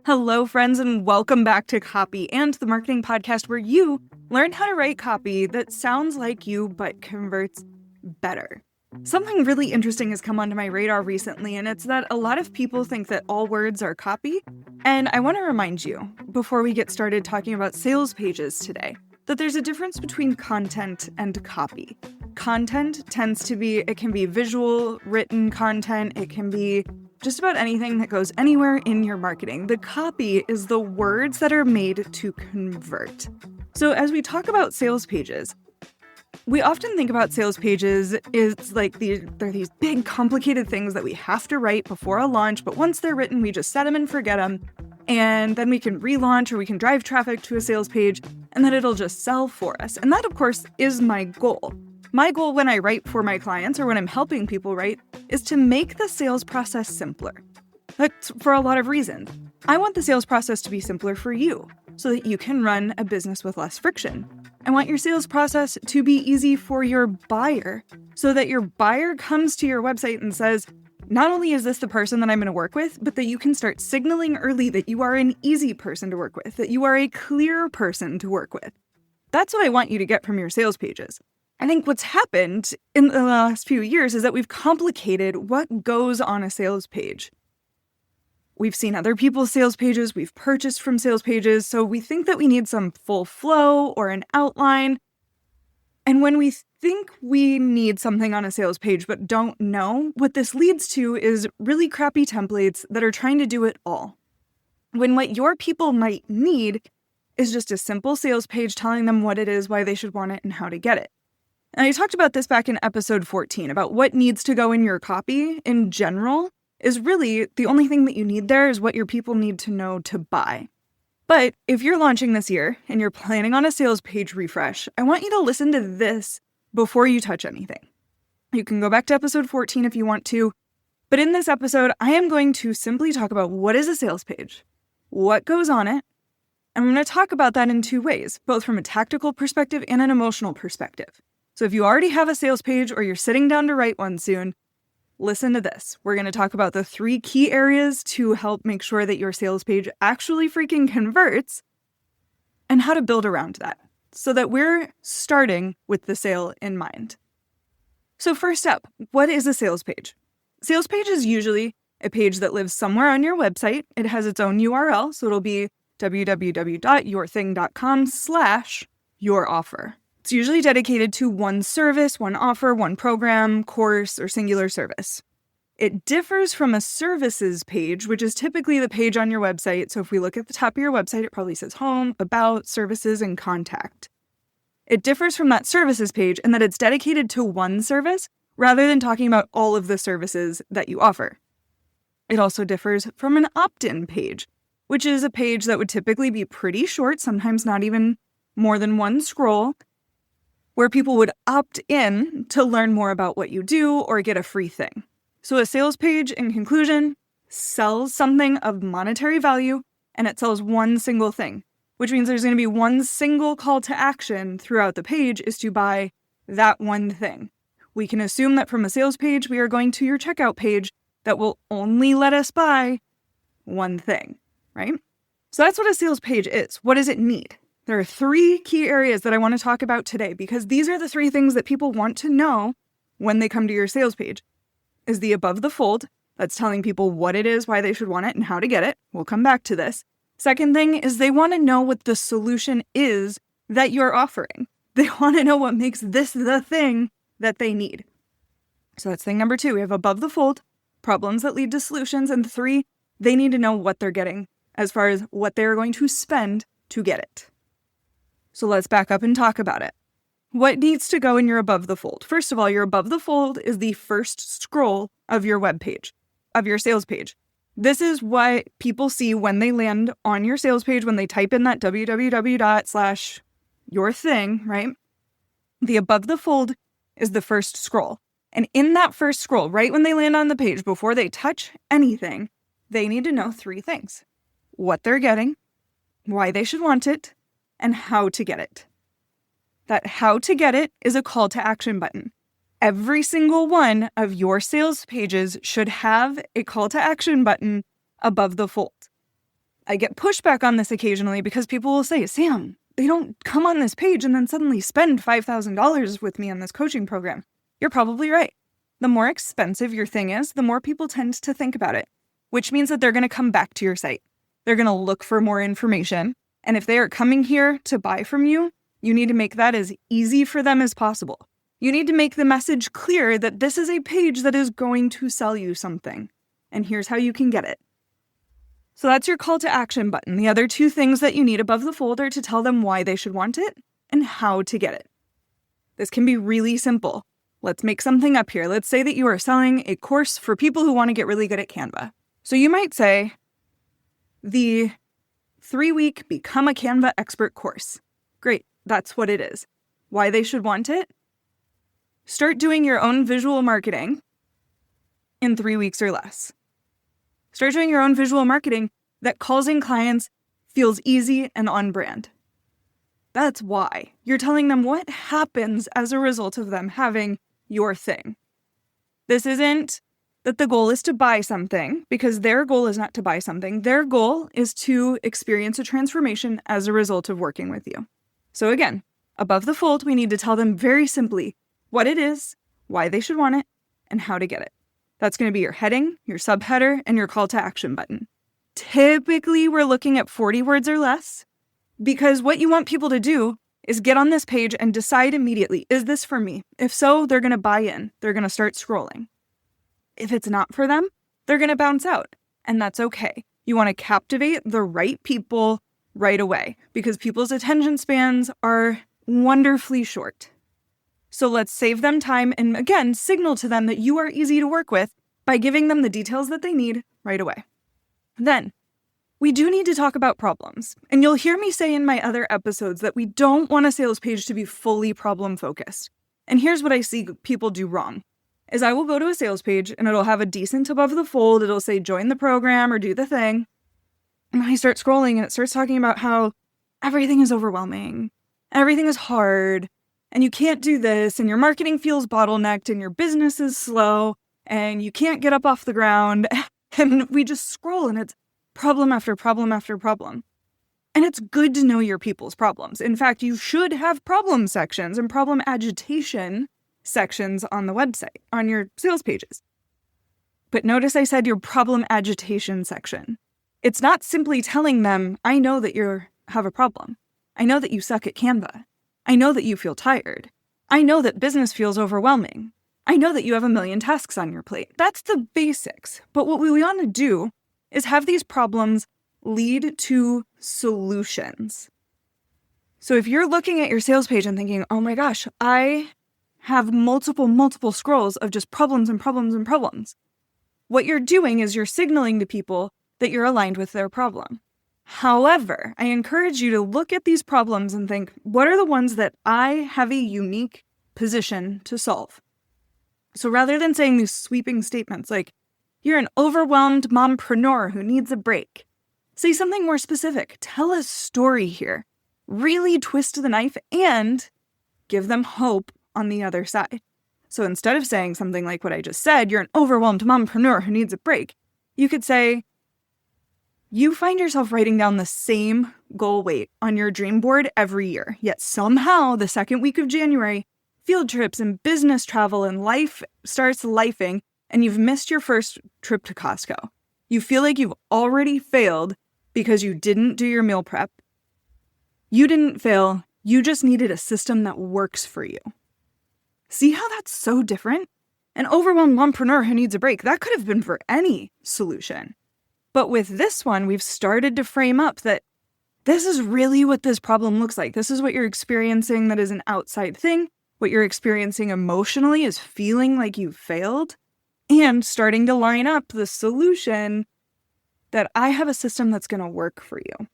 Hello, friends, and welcome back to Copy and the Marketing Podcast, where you learn how to write copy that sounds like you but converts better. Something really interesting has come onto my radar recently, and it's that a lot of people think that all words are copy. And I want to remind you, before we get started talking about sales pages today, that there's a difference between content and copy. Content tends to be, it can be visual, written content, it can be just about anything that goes anywhere in your marketing. The copy is the words that are made to convert. So as we talk about sales pages, we often think about sales pages as like they're these big complicated things that we have to write before a launch, but once they're written, we just set them and forget them. And then we can relaunch or we can drive traffic to a sales page and then it'll just sell for us. And that, of course, is my goal. My goal when I write for my clients or when I'm helping people write is to make the sales process simpler. That's for a lot of reasons. I want the sales process to be simpler for you so that you can run a business with less friction. I want your sales process to be easy for your buyer so that your buyer comes to your website and says, not only is this the person that I'm going to work with, but that you can start signaling early that you are an easy person to work with, that you are a clear person to work with. That's what I want you to get from your sales pages. I think what's happened in the last few years is that we've complicated what goes on a sales page. We've seen other people's sales pages, we've purchased from sales pages, so we think that we need some full flow or an outline. And when we think we need something on a sales page but don't know, what this leads to is really crappy templates that are trying to do it all. When what your people might need is just a simple sales page telling them what it is, why they should want it, and how to get it. And I talked about this back in episode 14, about what needs to go in your copy in general is really the only thing that you need there is what your people need to know to buy. But if you're launching this year and you're planning on a sales page refresh, I want you to listen to this before you touch anything. You can go back to episode 14 if you want to, but in this episode, I am going to simply talk about what is a sales page, what goes on it, and I'm going to talk about that in two ways, both from a tactical perspective and an emotional perspective. So if you already have a sales page or you're sitting down to write one soon, listen to this. We're going to talk about the 3 key areas to help make sure that your sales page actually freaking converts and how to build around that so that we're starting with the sale in mind. So first up, what is a sales page? Sales page is usually a page that lives somewhere on your website. It has its own URL, so it'll be www.yourthing.com/youroffer. It's usually dedicated to one service, one offer, one program, course, or singular service. It differs from a services page, which is typically the page on your website. So if we look at the top of your website, it probably says home, about, services, and contact. It differs from that services page in that it's dedicated to one service rather than talking about all of the services that you offer. It also differs from an opt-in page, which is a page that would typically be pretty short, sometimes not even more than one scroll, where people would opt in to learn more about what you do or get a free thing. So a sales page, in conclusion, sells something of monetary value and it sells one single thing, which means there's going to be one single call to action throughout the page is to buy that one thing. We can assume that from a sales page, we are going to your checkout page that will only let us buy one thing, right? So that's what a sales page is. What does it need? There are 3 key areas that I want to talk about today because these are the 3 things that people want to know when they come to your sales page. Is the above the fold, that's telling people what it is, why they should want it, and how to get it. We'll come back to this. Second thing is they want to know what the solution is that you're offering. They want to know what makes this the thing that they need. So that's thing number 2. We have above the fold, problems that lead to solutions, and 3, they need to know what they're getting as far as what they're going to spend to get it. So let's back up and talk about it. What needs to go in your above the fold? First of all, your above the fold is the first scroll of your web page, of your sales page. This is what people see when they land on your sales page, when they type in that www./yourthing, right? The above the fold is the first scroll. And in that first scroll, right when they land on the page, before they touch anything, they need to know 3 things: what they're getting, why they should want it, and how to get it. That how to get it is a call to action button. Every single one of your sales pages should have a call to action button above the fold. I get pushback on this occasionally because people will say, Sam, they don't come on this page and then suddenly spend $5,000 with me on this coaching program. You're probably right. The more expensive your thing is, the more people tend to think about it, which means that they're going to come back to your site. They're going to look for more information. And if they are coming here to buy from you, you need to make that as easy for them as possible. You need to make the message clear that this is a page that is going to sell you something. And here's how you can get it. So that's your call to action button. The other two things that you need above the fold are to tell them why they should want it and how to get it. This can be really simple. Let's make something up here. Let's say that you are selling a course for people who want to get really good at Canva. So you might say, the 3-week Become a Canva Expert course. Great, that's what it is. Why they should want it? Start doing your own visual marketing in 3 weeks or less. Start doing your own visual marketing that calls in clients, feels easy and on brand. That's why. You're telling them what happens as a result of them having your thing. This isn't that the goal is to buy something, because their goal is not to buy something. Their goal is to experience a transformation as a result of working with you. So again, above the fold, we need to tell them very simply what it is, why they should want it, and how to get it. That's going to be your heading, your subheader, and your call to action button. Typically, we're looking at 40 words or less, because what you want people to do is get on this page and decide immediately, is this for me? If so, they're going to buy in. They're going to start scrolling. If it's not for them, they're going to bounce out, and that's okay. You want to captivate the right people right away, because people's attention spans are wonderfully short. So let's save them time and, again, signal to them that you are easy to work with by giving them the details that they need right away. Then, we do need to talk about problems. And you'll hear me say in my other episodes that we don't want a sales page to be fully problem-focused. And here's what I see people do wrong, is I will go to a sales page and it'll have a decent above the fold. It'll say, join the program or do the thing. And I start scrolling and it starts talking about how everything is overwhelming. Everything is hard. And you can't do this, and your marketing feels bottlenecked, and your business is slow, and you can't get up off the ground. And we just scroll, and it's problem after problem after problem. And it's good to know your people's problems. In fact, you should have problem sections and problem agitation sections on the website, on your sales pages. But notice I said your problem agitation section. It's not simply telling them, I know that you have a problem. I know that you suck at Canva. I know that you feel tired. I know that business feels overwhelming. I know that you have a million tasks on your plate. That's the basics. But what we want to do is have these problems lead to solutions. So if you're looking at your sales page and thinking, oh my gosh, I have multiple scrolls of just problems and problems and problems, what you're doing is you're signaling to people that you're aligned with their problem. However, I encourage you to look at these problems and think, what are the ones that I have a unique position to solve? So rather than saying these sweeping statements like, you're an overwhelmed mompreneur who needs a break, say something more specific. Tell a story here. Really twist the knife and give them hope on the other side. So instead of saying something like what I just said, you're an overwhelmed mompreneur who needs a break, you could say, you find yourself writing down the same goal weight on your dream board every year, yet somehow the second week of January, field trips and business travel and life starts lifing, and you've missed your first trip to Costco. You feel like you've already failed because you didn't do your meal prep. You didn't fail, you just needed a system that works for you. See how that's so different? An overwhelmed mompreneur who needs a break, that could have been for any solution. But with this one, we've started to frame up that this is really what this problem looks like. This is what you're experiencing that is an outside thing. What you're experiencing emotionally is feeling like you've failed, and starting to line up the solution that I have a system that's going to work for you.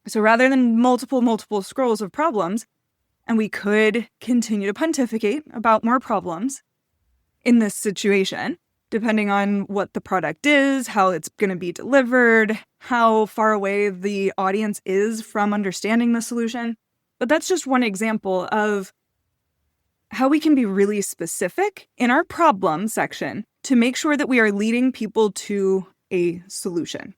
So rather than multiple scrolls of problems, and we could continue to pontificate about more problems in this situation, depending on what the product is, how it's going to be delivered, how far away the audience is from understanding the solution. But that's just one example of how we can be really specific in our problem section to make sure that we are leading people to a solution.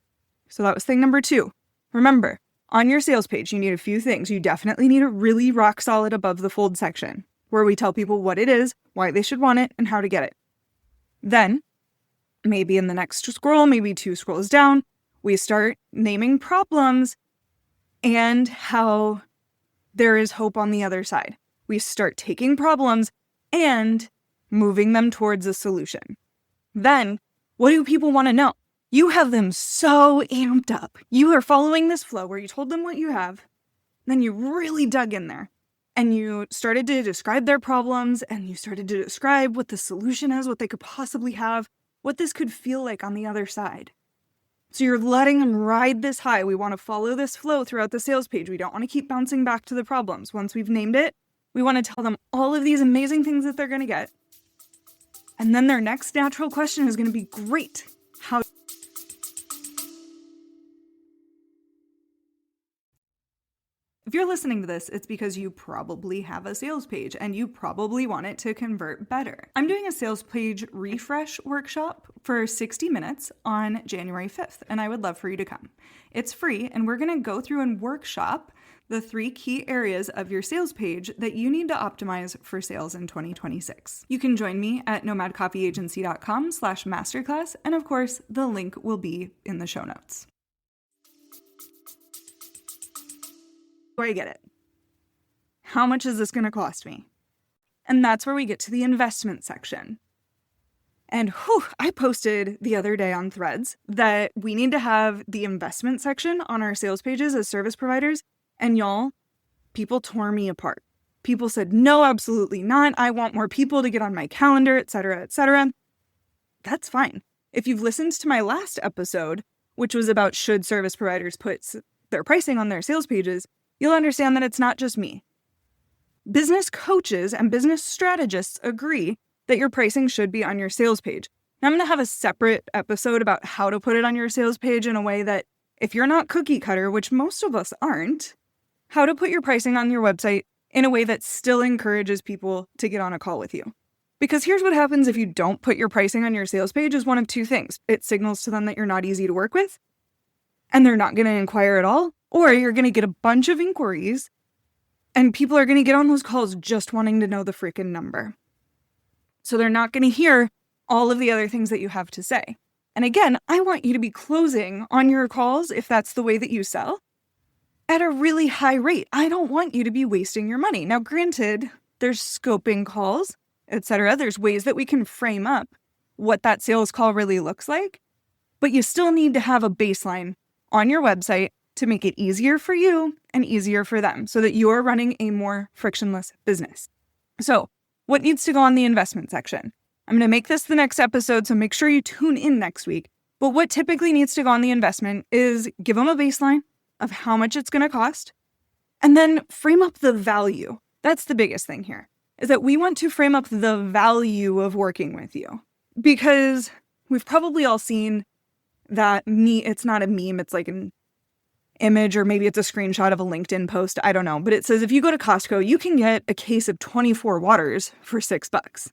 So that was thing number 2. Remember, on your sales page, you need a few things. You definitely need a really rock solid above the fold section where we tell people what it is, why they should want it, and how to get it. Then, maybe in the next scroll, maybe 2 scrolls down, we start naming problems and how there is hope on the other side. We start taking problems and moving them towards a solution. Then, what do people want to know? You have them so amped up. You are following this flow where you told them what you have, then you really dug in there, and you started to describe their problems, and you started to describe what the solution is, what they could possibly have, what this could feel like on the other side. So you're letting them ride this high. We want to follow this flow throughout the sales page. We don't want to keep bouncing back to the problems. Once we've named it, we want to tell them all of these amazing things that they're going to get. And then their next natural question is going to be, great. How? If you're listening to this, it's because you probably have a sales page and you probably want it to convert better. I'm doing a sales page refresh workshop for 60 minutes on January 5th, and I would love for you to come. It's free, and we're going to go through and workshop the 3 key areas of your sales page that you need to optimize for sales in 2026. You can join me at nomadcopyagency.com/masterclass, and of course, the link will be in the show notes. Do I get it? How much is this going to cost me? And that's where we get to the investment section. And I posted the other day on Threads that we need to have the investment section on our sales pages as service providers. And y'all, people tore me apart. People said, no, absolutely not. I want more people to get on my calendar, et cetera, et cetera. That's fine. If you've listened to my last episode, which was about should service providers put their pricing on their sales pages, you'll understand that it's not just me. Business coaches and business strategists agree that your pricing should be on your sales page. Now, I'm going to have a separate episode about how to put it on your sales page in a way that, if you're not cookie cutter, which most of us aren't, how to put your pricing on your website in a way that still encourages people to get on a call with you. Because here's what happens if you don't put your pricing on your sales page is one of 2 things. It signals to them that you're not easy to work with, and they're not going to inquire at all, or you're going to get a bunch of inquiries, and people are going to get on those calls just wanting to know the freaking number. So they're not going to hear all of the other things that you have to say. And again, I want you to be closing on your calls, if that's the way that you sell, at a really high rate. I don't want you to be wasting your money. Now, granted, there's scoping calls, etc. There's ways that we can frame up what that sales call really looks like, but you still need to have a baseline on your website to make it easier for you and easier for them so that you're running a more frictionless business. So, what needs to go on the investment section? I'm going to make this the next episode, so make sure you tune in next week. But what typically needs to go on the investment is give them a baseline of how much it's going to cost, and then frame up the value. That's the biggest thing here, is that we want to frame up the value of working with you. Because we've probably all seen that it's not a meme, it's like an image, or maybe it's a screenshot of a LinkedIn post, I don't know. But it says if you go to Costco, you can get a case of 24 waters for $6.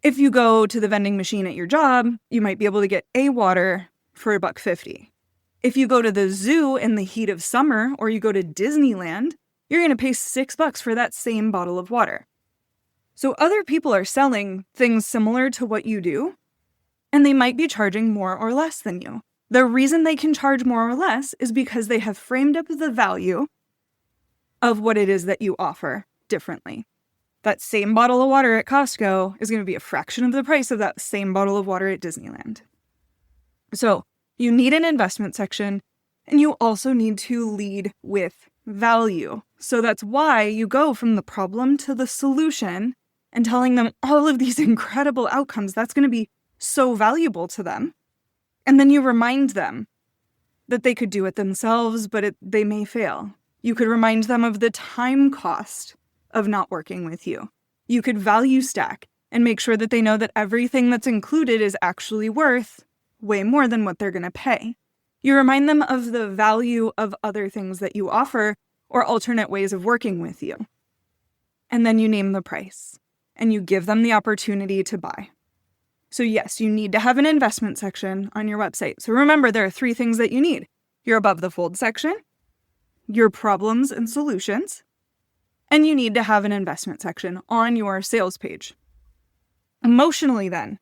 If you go to the vending machine at your job, you might be able to get a water for $1.50. If you go to the zoo in the heat of summer, or you go to Disneyland, you're going to pay $6 for that same bottle of water. So other people are selling things similar to what you do, and they might be charging more or less than you. The reason they can charge more or less is because they have framed up the value of what it is that you offer differently. That same bottle of water at Costco is going to be a fraction of the price of that same bottle of water at Disneyland. So you need an investment section, and you also need to lead with value. So that's why you go from the problem to the solution and telling them all of these incredible outcomes. That's going to be so valuable to them. And then you remind them that they could do it themselves, but they may fail. You could remind them of the time cost of not working with you. You could value stack and make sure that they know that everything that's included is actually worth way more than what they're going to pay. You remind them of the value of other things that you offer or alternate ways of working with you. And then you name the price and you give them the opportunity to buy. So yes, you need to have an investment section on your website. So remember, there are 3 things that you need: your above the fold section, your problems and solutions, and you need to have an investment section on your sales page. Emotionally then,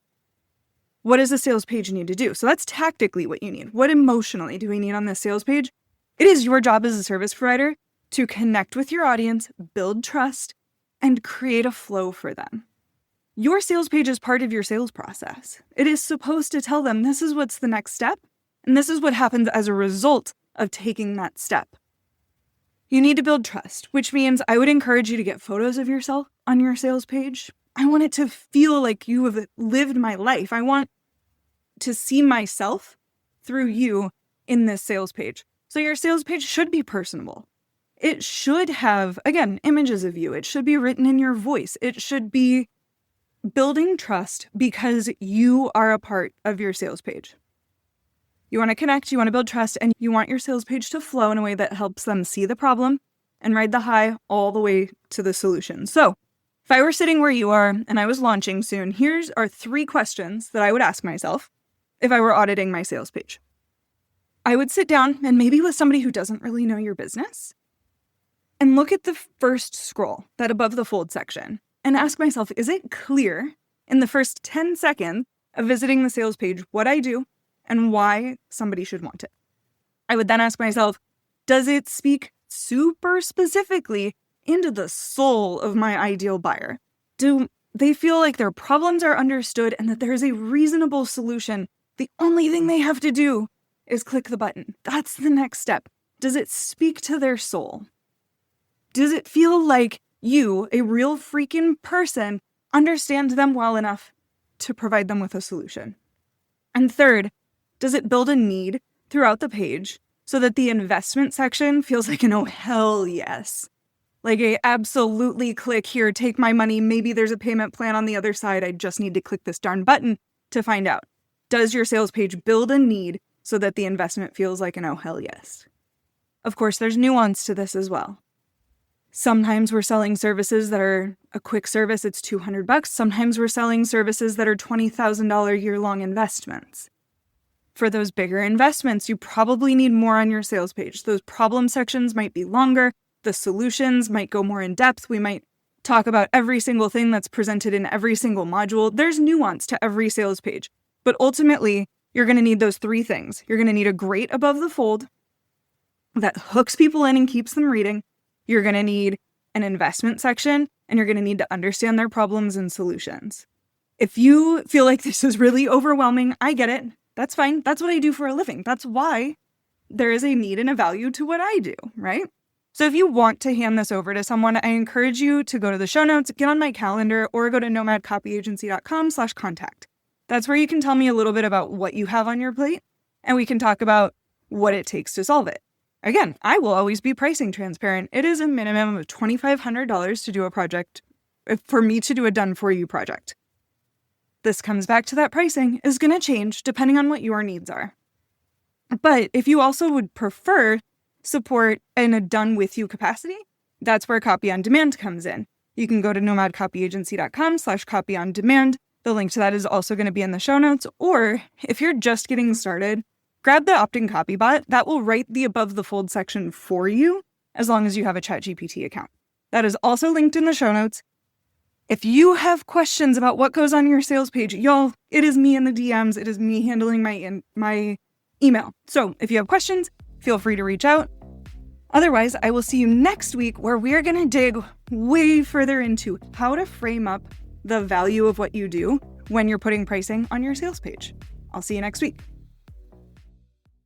what does a sales page need to do? So that's tactically what you need. What emotionally do we need on this sales page? It is your job as a service provider to connect with your audience, build trust, and create a flow for them. Your sales page is part of your sales process. It is supposed to tell them this is what's the next step, and this is what happens as a result of taking that step. You need to build trust, which means I would encourage you to get photos of yourself on your sales page. I want it to feel like you have lived my life. I want to see myself through you in this sales page. So your sales page should be personable. It should have, again, images of you. It should be written in your voice. It should be building trust because you are a part of your sales page. You want to connect, you want to build trust, and you want your sales page to flow in a way that helps them see the problem and ride the high all the way to the solution. So if I were sitting where you are and I was launching soon, here are 3 questions that I would ask myself if I were auditing my sales page. I would sit down and maybe with somebody who doesn't really know your business and look at the first scroll, that above the fold section, and ask myself, is it clear in the first 10 seconds of visiting the sales page what I do and why somebody should want it? I would then ask myself, does it speak super specifically into the soul of my ideal buyer? Do they feel like their problems are understood and that there is a reasonable solution? The only thing they have to do is click the button. That's the next step. Does it speak to their soul? Does it feel like you, a real freaking person, understand them well enough to provide them with a solution? And third, does it build a need throughout the page so that the investment section feels like an oh hell yes? Like a absolutely click here, take my money, maybe there's a payment plan on the other side, I just need to click this darn button to find out. Does your sales page build a need so that the investment feels like an oh hell yes? Of course, there's nuance to this as well. Sometimes we're selling services that are a quick service, it's $200. Sometimes we're selling services that are $20,000 year-long investments. For those bigger investments, you probably need more on your sales page. Those problem sections might be longer. The solutions might go more in depth. We might talk about every single thing that's presented in every single module. There's nuance to every sales page. But ultimately, you're going to need those 3 things. You're going to need a great above the fold that hooks people in and keeps them reading. You're going to need an investment section, and you're going to need to understand their problems and solutions. If you feel like this is really overwhelming, I get it. That's fine. That's what I do for a living. That's why there is a need and a value to what I do, right? So if you want to hand this over to someone, I encourage you to go to the show notes, get on my calendar, or go to nomadcopyagency.com/contact. That's where you can tell me a little bit about what you have on your plate, and we can talk about what it takes to solve it. Again, I will always be pricing transparent. It is a minimum of $2,500 to do a project, for me to do a done-for-you project. This comes back to that pricing is going to change depending on what your needs are. But if you also would prefer support in a done-with-you capacity, that's where Copy on Demand comes in. You can go to nomadcopyagency.com/copy on demand. The link to that is also going to be in the show notes. Or if you're just getting started, grab the opt-in copy bot. That will write the above the fold section for you as long as you have a ChatGPT account. That is also linked in the show notes. If you have questions about what goes on your sales page, y'all, it is me in the DMs. It is me handling my email. So if you have questions, feel free to reach out. Otherwise, I will see you next week where we are going to dig way further into how to frame up the value of what you do when you're putting pricing on your sales page. I'll see you next week.